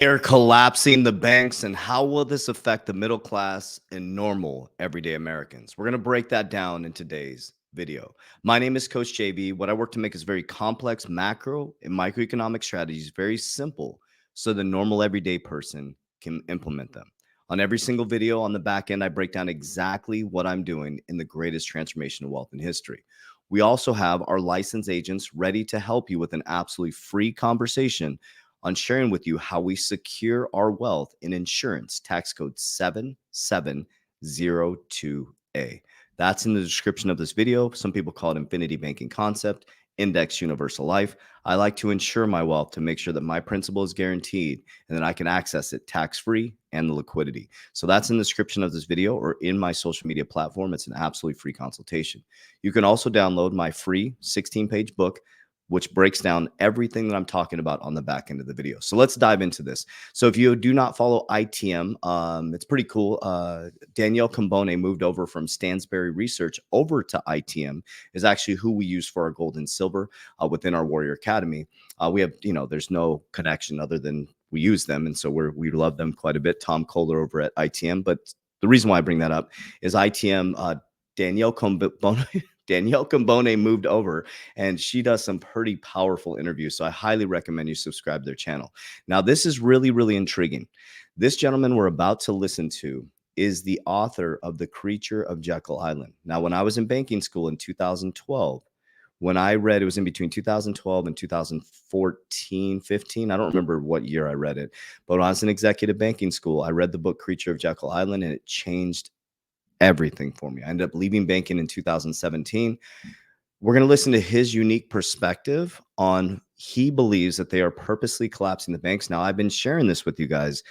They're collapsing the banks, and how will this affect the middle class and normal everyday Americans? We're going to break that down in today's video. My name is Coach JB. What I work to make is very complex macro and microeconomic strategies, very simple, so the normal everyday person can implement them. On every single video on the back end, I break down exactly what I'm doing in the greatest transformation of wealth in history. We also have our licensed agents ready to help you with an absolutely free conversation on sharing with you how we secure our wealth in insurance, tax code 7702A. That's in the description of this video. Some people call it infinity banking concept, index universal life. I like to insure my wealth to make sure that my principal is guaranteed and that I can access it tax-free and the liquidity. So that's in the description of this video or in my social media platform. It's an absolutely free consultation. You can also download my free 16-page book, which breaks down everything that I'm talking about on the back end of the video. So let's dive into this. So if you do not follow ITM, it's pretty cool. Danielle Cambone moved over from Stansberry Research over to ITM, is actually who we use for our gold and silver within our Warrior Academy. We have, there's no connection other than we use them. And so we love them quite a bit. Tom Kohler over at ITM. But the reason why I bring that up is ITM, Danielle Cambone moved over, and she does some pretty powerful interviews. So I highly recommend you subscribe to their channel. Now, this is really, really intriguing. This gentleman we're about to listen to is the author of The Creature of Jekyll Island. Now, when I was in banking school in 2012, when I read, it was in between 2012 and 2014, 15. I don't remember what year I read it, but when I was in executive banking school, I read the book Creature of Jekyll Island, and it changed everything for me. I ended up leaving banking in 2017. We're going to listen to his unique perspective on he believes that they are purposely collapsing the banks. Now, I've been sharing this with you guys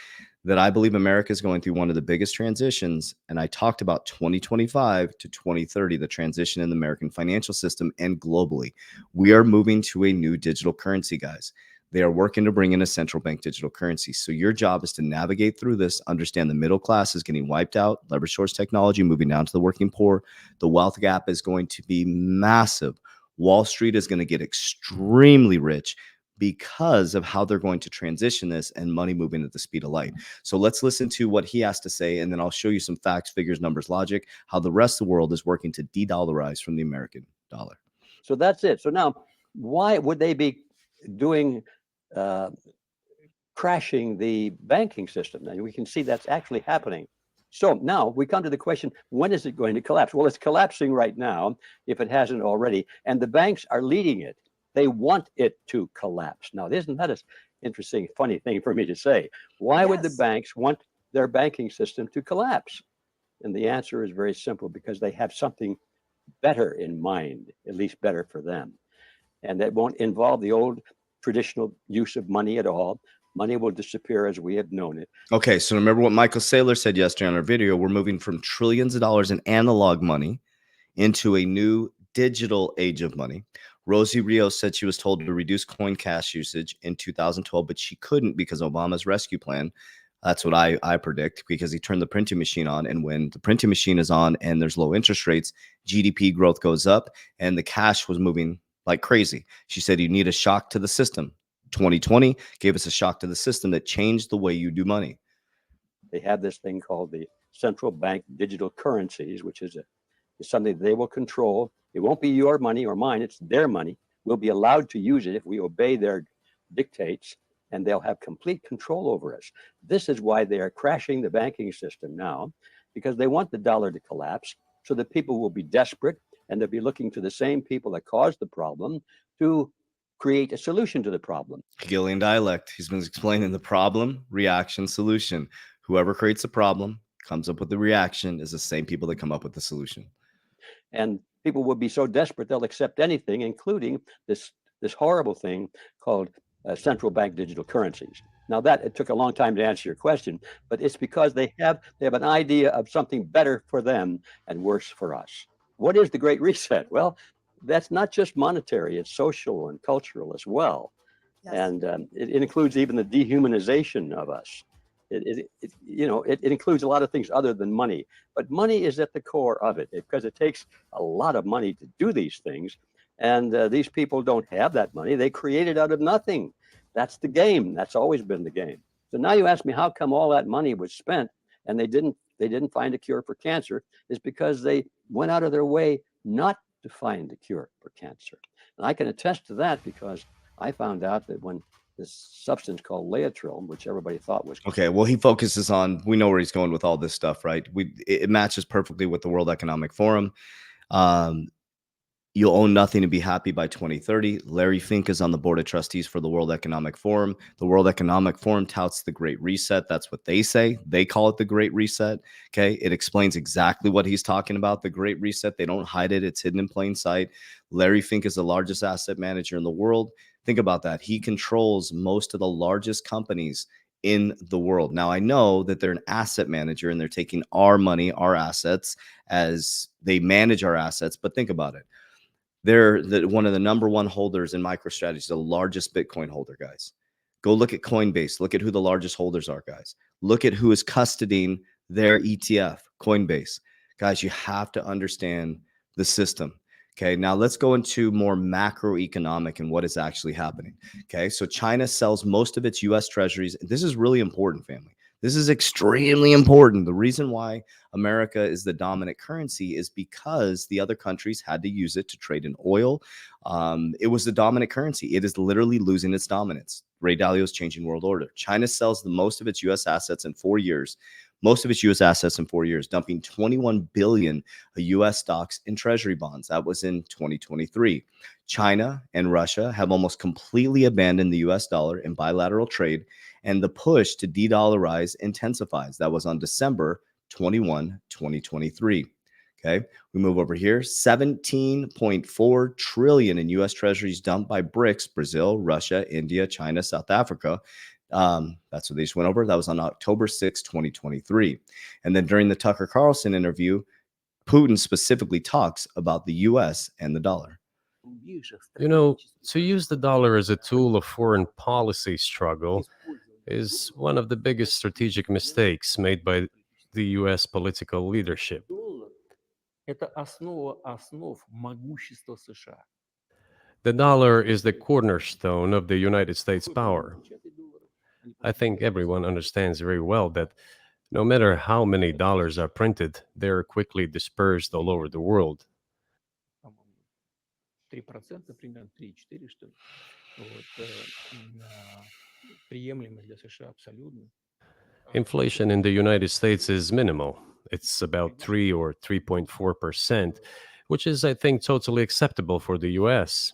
that I believe America is going through one of the biggest transitions. And I talked about 2025 to 2030, the transition in the American financial system and globally. We are moving to a new digital currency, guys. They are working to bring in a central bank digital currency. So your job is to navigate through this, understand the middle class is getting wiped out, leverage source technology moving down to the working poor. The wealth gap is going to be massive. Wall Street is going to get extremely rich because of how they're going to transition this and money moving at the speed of light. So let's listen to what he has to say, and then I'll show you some facts, figures, numbers, logic, how the rest of the world is working to de-dollarize from the American dollar. So that's it. So now, why would they be doing crashing the banking system? Now we can see that's actually happening. So now we come to the question, when is it going to collapse? Well, it's collapsing right now, if it hasn't already, and the banks are leading it. They want it to collapse. Now, isn't that an interesting, funny thing for me to say? Why would the banks want their banking system to collapse? And the answer is very simple, because they have something better in mind, at least better for them. And that won't involve the old traditional use of money at all. Money will disappear as we have known it. Okay, so remember what Michael Saylor said yesterday on our video. We're moving from trillions of dollars in analog money into a new digital age of money. Rosie Rios said she was told to reduce coin cash usage in 2012, but she couldn't because of Obama's rescue plan. That's what I predict, because he turned the printing machine on. And when the printing machine is on and there's low interest rates, GDP growth goes up, and the cash was moving like crazy. She said you need a shock to the system. 2020 gave us a shock to the system that changed the way you do money. They have this thing called the central bank digital currencies, which is something they will control. It won't be your money or mine. It's their money. We'll be allowed to use it if we obey their dictates, and they'll have complete control over us. This is why they are crashing the banking system now, because they want the dollar to collapse, so that people will be desperate, and they'll be looking to the same people that caused the problem to create a solution to the problem. Hegelian dialect. He's been explaining the problem, reaction, solution. Whoever creates the problem, comes up with the reaction, is the same people that come up with the solution. And people will be so desperate they'll accept anything, including this horrible thing called central bank digital currencies. Now, that it took a long time to answer your question, but it's because they have an idea of something better for them and worse for us. What is the Great Reset? Well, that's not just monetary; it's social and cultural as well, and it includes even the dehumanization of us. It includes a lot of things other than money, but money is at the core of it, because it takes a lot of money to do these things, and these people don't have that money. They create it out of nothing. That's the game. That's always been the game. So now you ask me how come all that money was spent and they didn't find a cure for cancer, is because they went out of their way not to find a cure for cancer. And I can attest to that because I found out that when this substance called Laetrile, which everybody thought was Okay, well, he focuses on, we know where he's going with all this stuff, right? It matches perfectly with the World Economic Forum. Um, You'll own nothing and be happy by 2030. Larry Fink is on the board of trustees for the World Economic Forum. The World Economic Forum touts the Great Reset. That's what they say. They call it the Great Reset. Okay. It explains exactly what he's talking about, the Great Reset. They don't hide it, it's hidden in plain sight. Larry Fink is the largest asset manager in the world. Think about that. He controls most of the largest companies in the world. Now, I know that they're an asset manager and they're taking our money, our assets, as they manage our assets. But think about it. They're one of the number one holders in MicroStrategy, the largest Bitcoin holder, guys. Go look at Coinbase. Look at who the largest holders are, guys. Look at who is custodying their ETF, Coinbase. Guys, you have to understand the system. Okay, now let's go into more macroeconomic and what is actually happening. Okay, so China sells most of its US treasuries. This is really important, family. This is extremely important. The reason why America is the dominant currency is because the other countries had to use it to trade in oil. It was the dominant currency. It is literally losing its dominance. Ray Dalio's changing world order. China sells the most of its U.S. assets in 4 years. Most of its U.S. assets in 4 years, dumping 21 billion of U.S. stocks in treasury bonds. That was in 2023. China and Russia have almost completely abandoned the U.S. dollar in bilateral trade, and the push to de-dollarize intensifies. That was on December 21, 2023. Okay, we move over here. 17.4 trillion in US treasuries dumped by BRICS, Brazil, Russia, India, China, South Africa. That's what they just went over. That was on October 6, 2023. And then during the Tucker Carlson interview, Putin specifically talks about the US and the dollar. You know, to use the dollar as a tool of foreign policy struggle is one of the biggest strategic mistakes made by the US political leadership. Это основа основ могущества США. The dollar is the cornerstone of the United States power. I think everyone understands very well that no matter how many dollars are printed, they are quickly dispersed all over the world. По-моему, 3%, примерно 3-4, что ли. Вот, приемлемо для США абсолютно. Inflation in the United States is minimal. It's about 3 or 3.4%, which is, I think, totally acceptable for the US.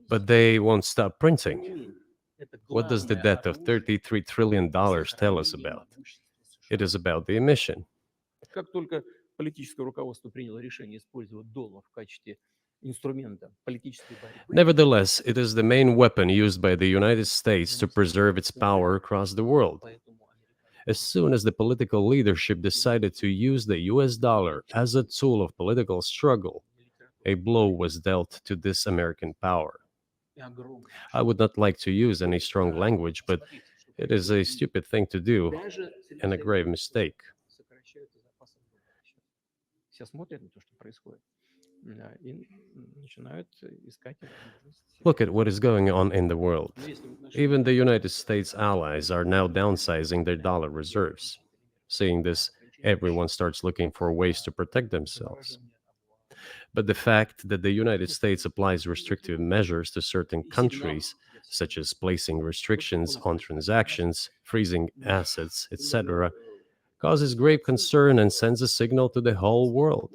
But they won't stop printing. What does the debt of $33 trillion tell us about? It is about the emission. Как только политическое руководство приняло решение использовать доллар в качестве инструмента политической борьбы, Nevertheless, it is the main weapon used by the United States to preserve its power across the world. поэтому As soon as the political leadership decided to use the US dollar as a tool of political struggle, a blow was dealt to this American power. огромное. I would not like to use any strong language, but it is a stupid thing to do Даже and a grave mistake. сокращаются запасы доллара сейчас. Все смотрят на то, что происходит, и начинают искать возможность. Look at what is going on in the world. Но если в отношении Even the United States allies are now downsizing their dollar reserves. Seeing this, everyone starts looking for ways to protect themselves. But the fact that the United States applies restrictive measures to certain countries, such as placing restrictions on transactions, freezing assets, etc., causes grave concern and sends a signal to the whole world.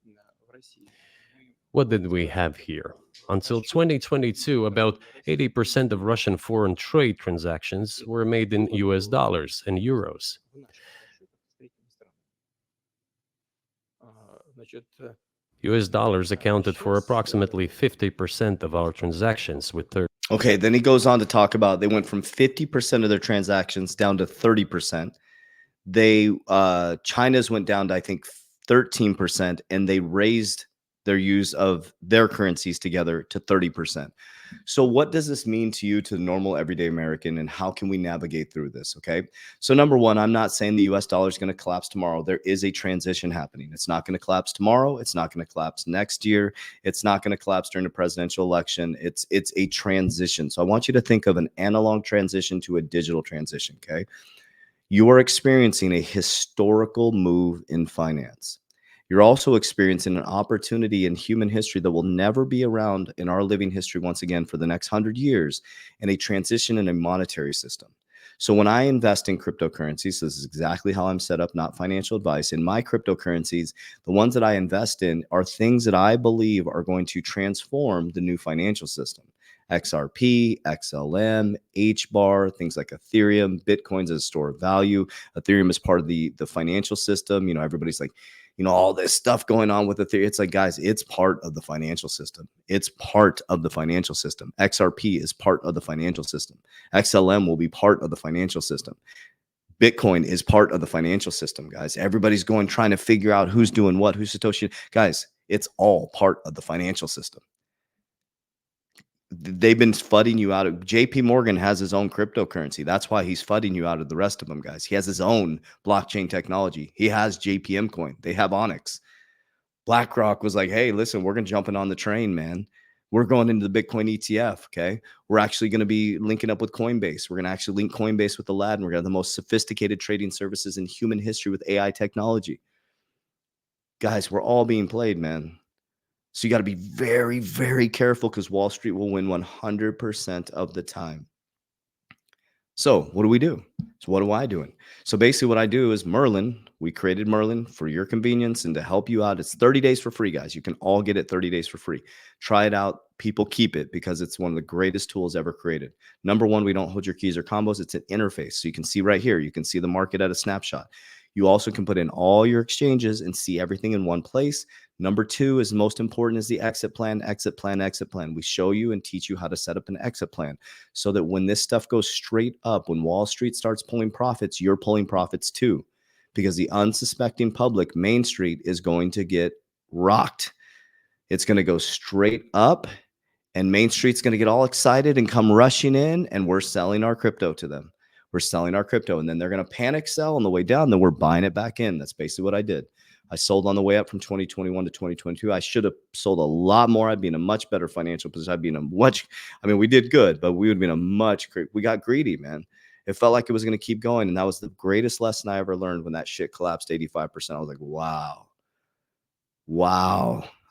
в России What did we have here? Until 2022, about 80% of Russian foreign trade transactions were made in US dollars and euros. в наших расчетах с третьими странами. Значит, US dollars accounted for approximately 50% of our transactions with third Okay, then he goes on to talk about they went from 50% of their transactions down to 30%. China's went down to, I think, 13%, and they raised their use of their currencies together to 30%. So what does this mean to you, to the normal everyday American, and how can we navigate through this? Okay. So number one, I'm not saying the US dollar is going to collapse tomorrow. There is a transition happening. It's not going to collapse tomorrow. It's not going to collapse next year. It's not going to collapse during the presidential election. It's a transition. So I want you to think of an analog transition to a digital transition. Okay. You are experiencing a historical move in finance. You're also experiencing an opportunity in human history that will never be around in our living history once again for the next 100 years, and a transition in a monetary system. So when I invest in cryptocurrencies, this is exactly how I'm set up, not financial advice. In my cryptocurrencies, the ones that I invest in are things that I believe are going to transform the new financial system. XRP, XLM, HBAR, things like Ethereum, Bitcoin's as a store of value. Ethereum is part of the financial system. Everybody's like, all this stuff going on with Ethereum. It's like, guys, it's part of the financial system. It's part of the financial system. XRP is part of the financial system. XLM will be part of the financial system. Bitcoin is part of the financial system, guys. Everybody's trying to figure out who's doing what, who's Satoshi. Guys, it's all part of the financial system. They've been fudding you out of. JP Morgan has his own cryptocurrency. That's why he's fudding you out of the rest of them, guys. He has his own blockchain technology. He has JPM coin. They have Onyx. BlackRock was like, hey, listen, we're going to jump in on the train, man. We're going into the Bitcoin ETF. Okay. We're actually going to be linking up with Coinbase. We're going to actually link Coinbase with Aladdin. We're going to have the most sophisticated trading services in human history with AI technology. Guys, we're all being played, man. So you got to be very, very careful, because Wall Street will win 100% of the time. So what do we do? So what am I doing? So basically what I do is Merlin. We created Merlin for your convenience and to help you out. It's 30 days for free, guys. You can all get it 30 days for free. Try it out. People keep it because it's one of the greatest tools ever created. Number one, we don't hold your keys or combos. It's an interface. So you can see right here. You can see the market at a snapshot. You also can put in all your exchanges and see everything in one place. Number two is most important, is the exit plan, exit plan, exit plan. We show you and teach you how to set up an exit plan so that when this stuff goes straight up, when Wall Street starts pulling profits, you're pulling profits too, because the unsuspecting public, Main Street, is going to get rocked. It's going to go straight up, and Main Street's going to get all excited and come rushing in, and we're selling our crypto to them. We're selling our crypto, and then they're going to panic sell on the way down. Then we're buying it back in. That's basically what I did. I sold on the way up from 2021 to 2022. I should have sold a lot more. I'd be in a much better financial position. I'd be in a much, we did good, but we would be in a much, we got greedy, man. It felt like it was going to keep going. And that was the greatest lesson I ever learned when that shit collapsed 85%. I was like, wow.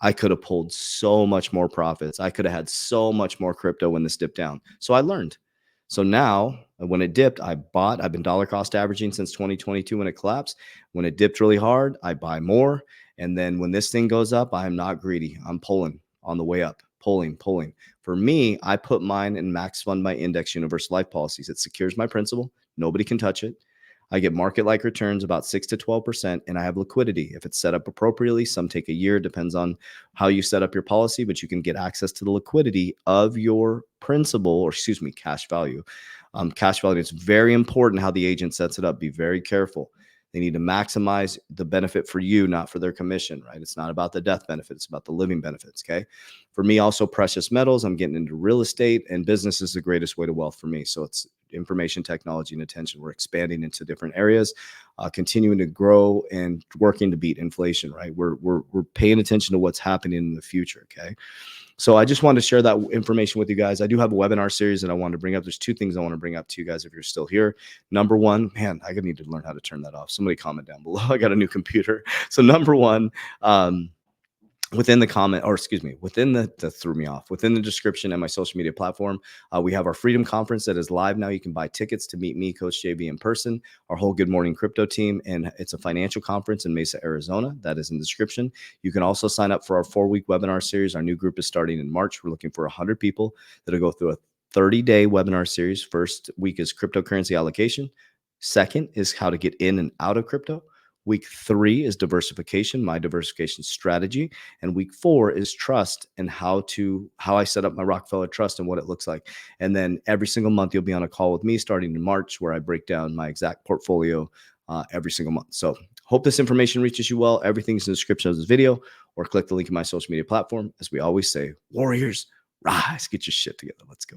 I could have pulled so much more profits. I could have had so much more crypto when this dipped down. So I learned. So now when it dipped, I bought. I've been dollar cost averaging since 2022 when it collapsed. When it dipped really hard, I buy more. And then when this thing goes up, I am not greedy. I'm pulling on the way up, pulling. For me, I put mine in max fund my index universal life policies. It secures my principal. Nobody can touch it. I get market-like returns, about 6 to 12%, and I have liquidity. If it's set up appropriately, some take a year, depends on how you set up your policy, but you can get access to the liquidity of your principal, or cash value. Cash value, it's very important how the agent sets it up. Be very careful. They need to maximize the benefit for you, not for their commission, right? It's not about the death benefit. It's about the living benefits, okay? For me, also precious metals. I'm getting into real estate, and business is the greatest way to wealth for me. So it's information technology and attention. We're expanding into different areas, continuing to grow and working to beat inflation, right? We're paying attention to what's happening in the future, okay? So I just wanted to share that information with you guys. I do have a webinar series that I wanted to bring up. There's two things I want to bring up to you guys if you're still here. Number one, man, I need to learn how to turn that off. Somebody comment down below. I got a new computer. So number one, within the comment, or within that threw me off, within the description and my social media platform, we have our Freedom Conference that is live now. You can buy tickets to meet me, Coach JB, in person, our whole Good Morning Crypto team, and it's a financial conference in Mesa, Arizona. That is in the description. You can also sign up for our 4-week webinar series. Our new group is starting in March. We're looking for 100 people that'll go through a 30-day webinar series. First week is cryptocurrency allocation. Second is how to get in and out of crypto. Week 3 is diversification, my diversification strategy. And week 4 is trust and how I set up my Rockefeller Trust and what it looks like. And then every single month, you'll be on a call with me starting in March, where I break down my exact portfolio every single month. So hope this information reaches you well. Everything's in the description of this video, or click the link in my social media platform. As we always say, warriors, Rise, get your shit together. Let's go.